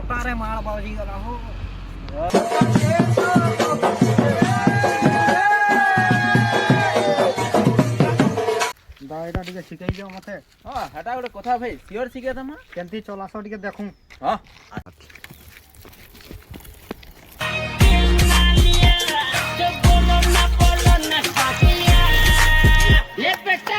मोटारे माल बाजी गला हो दाइटा टिके शिखाई दियो मते हां हटा गोटे कथा भाई सियोर शिखे तमा केंती चलासो टिके देखूं हां ले बेटा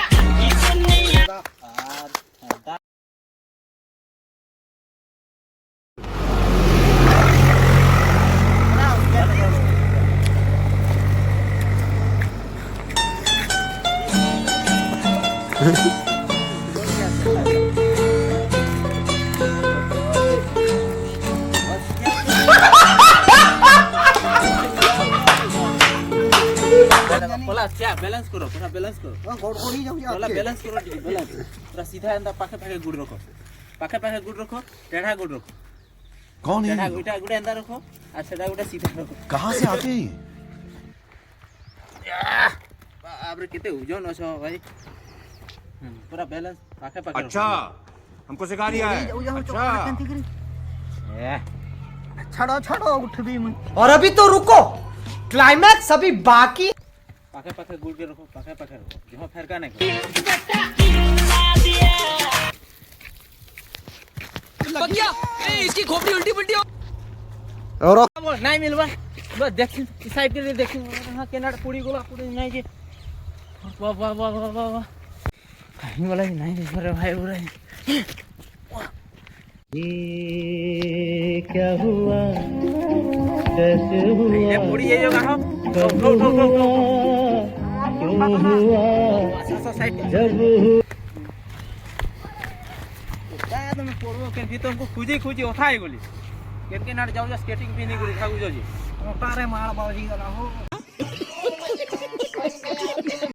बोला क्या बैलेंस करो पूरा बैलेंस करो गोड़गोड़ी जाऊ बोला बैलेंस करो ठीक बैलेंस पूरा सीधा अंदर पाखे पाखे गुड़ रखो पाखे गुड़ रखो टेढ़ा गुड़ रखो कौन है टेढ़ा गुड़ा गुड़ा अंदर रखो और सीधा गुड़ा सीधा रखो कहाँ से आते हैं आप रे कितने ओजन हो भाई पूरा बैलेंस पाखे पाखे अच्छा हमको सिखा दिया है अच्छा केंती करी छड़ो छड़ो उठ भी मैं और अभी तो रुको क्लाइमैक्स अभी बाकी पाखे पाखे गुड़ के रखो पाखे रखो जहाँ फेरका नहीं करो इसकी खोपड़ी उल्टी पुल्टी हो और नहीं मिलवा बस देख इस साइड के लिए देख हां केनाड पूरी गोला पूरी नहीं जे वाह वाह वाह वाह वाह वाह कहीं वाला ही नहीं दिख रहा भाई पूरा ये क्या हुआ कैसे हुआ ये पूरी ये जो गाओ ठो क्यों हुआ ऐसा साइड जब क्या तुम पड़ो के भीतर को खुजी उठाई गोली केन के नाट जाओ स्केटिंग भी नहीं गोली खागु जाजी मोटारे माल बाजी गला हो